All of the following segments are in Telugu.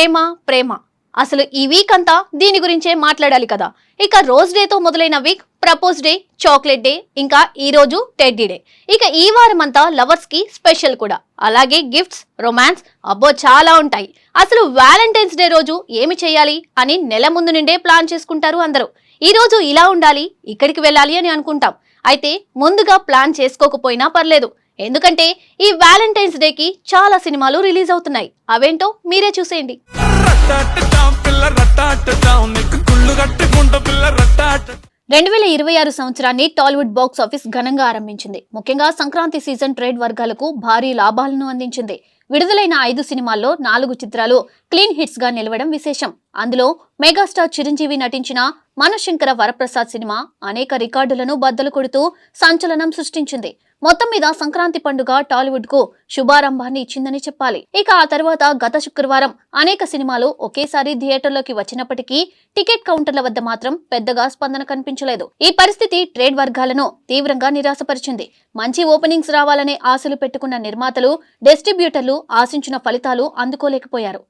ప్రేమ ప్రేమ అసలు ఈ వీక్ అంతా దీని గురించే మాట్లాడాలి కదా. ఇక రోజ్ డే తో మొదలైన week propose day, chocolate day, ఇంకా ఈ రోజు టెడ్డీ డే. ఇక ఈ వారం అంతా లవర్స్ కి స్పెషల్ కూడా. అలాగే గిఫ్ట్స్, రొమాన్స్, అబ్బో చాలా ఉంటాయి. అసలు వ్యాలంటైన్స్ డే రోజు ఏమి చేయాలి అని నెల ముందు నుండే ప్లాన్ చేసుకుంటారు అందరూ. ఈ రోజు ఇలా ఉండాలి, ఇక్కడికి వెళ్ళాలి అని అనుకుంటాం. అయితే ముందుగా ప్లాన్ చేసుకోకపోయినా పర్లేదు, ఎందుకంటే ఈ వ్యాలంటైన్స్ డే కి చాలా సినిమాలు రిలీజ్ అవుతున్నాయి. అవేంటో మీరే చూసేయండి. 2026 సంవత్సరాన్ని టాలీవుడ్ బాక్స్ ఆఫీస్ ఘనంగా ఆరంభించింది. ముఖ్యంగా సంక్రాంతి సీజన్ ట్రేడ్ వర్గాలకు భారీ లాభాలను అందించింది. విడుదలైన 5 సినిమాల్లో 4 చిత్రాలు క్లీన్ హిట్స్ గా నిలవడం విశేషం. అందులో మెగాస్టార్ చిరంజీవి నటించిన మనశంకర వరప్రసాద్ సినిమా అనేక రికార్డులను బద్దలు కొడుతూ సంచలనం సృష్టించింది. మొత్తం మీద సంక్రాంతి పండుగ టాలీవుడ్ కు శుభారంభాన్ని ఇచ్చిందని చెప్పాలి. ఇక ఆ తర్వాత గత శుక్రవారం అనేక సినిమాలు ఒకేసారి థియేటర్లోకి వచ్చినప్పటికీ టికెట్ కౌంటర్ల వద్ద మాత్రం పెద్దగా స్పందన కనిపించలేదు. ఈ పరిస్థితి ట్రేడ్ వర్గాలను తీవ్రంగా నిరాశపరిచింది. మంచి ఓపెనింగ్స్ రావాలనే ఆశలు పెట్టుకున్న నిర్మాతలు, డిస్ట్రిబ్యూటర్లు ఆశించిన ఫలితాలు అందుకోలేకపోయారు.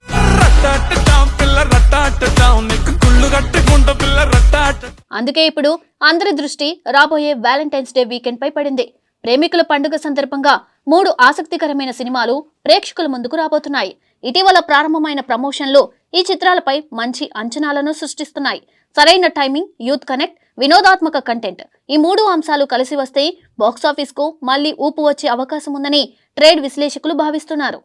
అందుకే ఇప్పుడు అందరి దృష్టి రాబోయే వ్యాలంటైన్స్ డే వీకెండ్ పై పడింది. ప్రేమికుల పండుగ సందర్భంగా 3 ఆసక్తికరమైన సినిమాలు ప్రేక్షకుల ముందుకు రాబోతున్నాయి. ఇటీవల ప్రారంభమైన ప్రమోషన్లు ఈ చిత్రాలపై మంచి అంచనాలను సృష్టిస్తున్నాయి. సరైన టైమింగ్, యూత్ కనెక్ట్, వినోదాత్మక కంటెంట్, ఈ 3 అంశాలు కలిసి వస్తే బాక్సాఫీస్ కు మళ్లీ ఊపు వచ్చే అవకాశం ఉందని ట్రేడ్ విశ్లేషకులు భావిస్తున్నారు.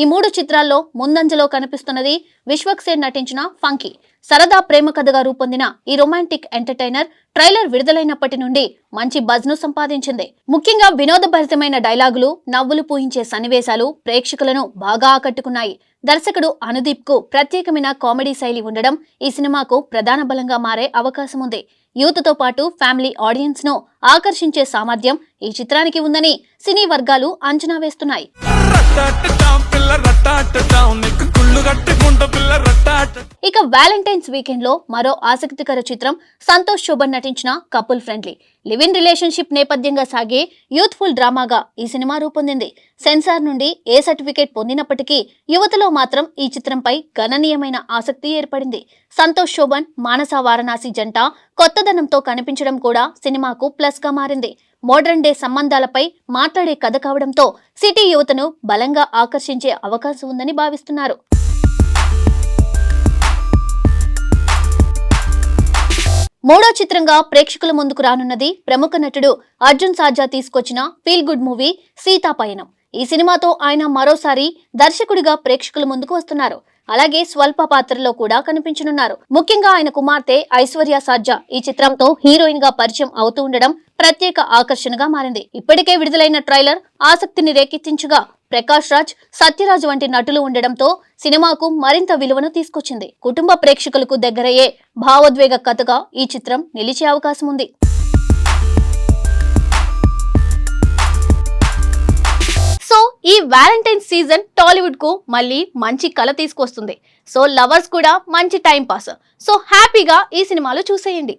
ఈ 3 చిత్రాల్లో ముందంజలో కనిపిస్తున్నది విశ్వక్ సేన్ నటించిన ఫంకీ. సరదా ప్రేమ కథగా రూపొందిన ఈ రొమాంటిక్ ఎంటర్టైనర్ ట్రైలర్ విడుదలైనప్పటి నుండి మంచి బజ్ ను సంపాదించింది. ముఖ్యంగా వినోదభరితమైన డైలాగులు, నవ్వులు పూయించే సన్నివేశాలు ప్రేక్షకులను బాగా ఆకట్టుకున్నాయి. దర్శకుడు అనుదీప్ కు ప్రత్యేకమైన కామెడీ శైలి ఉండడం ఈ సినిమాకు ప్రధాన బలంగా మారే అవకాశం ఉంది. యూత్ తో పాటు ఫ్యామిలీ ఆడియన్స్ ను ఆకర్షించే సామర్థ్యం ఈ చిత్రానికి ఉందని సినీ వర్గాలు అంచనా వేస్తున్నాయి. ఇక వ్యాలంటైన్స్ వీకెండ్ లో మరో ఆసక్తికర చిత్రం సంతోష్ శోభన్ నటించిన couple friendly. Live in relationship నేపథ్యంగా సాగే యూత్ఫుల్ డ్రామాగా ఈ సినిమా రూపొందింది. సెన్సార్ నుండి ఏ సర్టిఫికేట్ పొందినప్పటికీ యువతలో మాత్రం ఈ చిత్రంపై గణనీయమైన ఆసక్తి ఏర్పడింది. సంతోష్ శోభన్, మానస వారణాసి జంట కొత్తదనంతో కనిపించడం కూడా సినిమాకు ప్లస్ గా మారింది. మోడర్న్ డే సంబంధాలపై మాట్లాడే కథ కావడంతో సిటీ యువతను బలంగా ఆకర్షించే అవకాశం ఉందని భావిస్తున్నారు. మూడో చిత్రంగా ప్రేక్షకుల ముందుకు రానున్నది ప్రముఖ నటుడు అర్జున్ సర్జా తీసుకొచ్చిన ఫీల్ గుడ్ మూవీ సీతా పయనం. ఈ సినిమాతో ఆయన మరోసారి దర్శకుడిగా ప్రేక్షకుల ముందుకు వస్తున్నారు. అలాగే స్వల్ప పాత్రలో కూడా కనిపించనున్నారు. ముఖ్యంగా ఆయన కుమార్తె ఐశ్వర్య సర్జా ఈ చిత్రంతో హీరోయిన్ గా పరిచయం అవుతూ ఉండడం ప్రత్యేక ఆకర్షణగా మారింది. ఇప్పటికే విడుదలైన ట్రైలర్ ఆసక్తిని రేకెత్తించగా ప్రకాష్ రాజ్, సత్యరాజ్ వంటి నటులు ఉండడంతో సినిమాకు మరింత విలువను తీసుకొచ్చింది. కుటుంబ ప్రేక్షకులకు దగ్గరయ్యే భావోద్వేగ కథగా ఈ చిత్రం నిలిచే అవకాశం ఉంది. సో ఈ వ్యాలంటైన్స్ సీజన్ టాలీవుడ్ కు మళ్ళీ మంచి కళ తీసుకొస్తుంది. సో లవర్స్ కూడా మంచి టైం పాస్. సో హ్యాపీగా ఈ సినిమాలు చూసేయండి.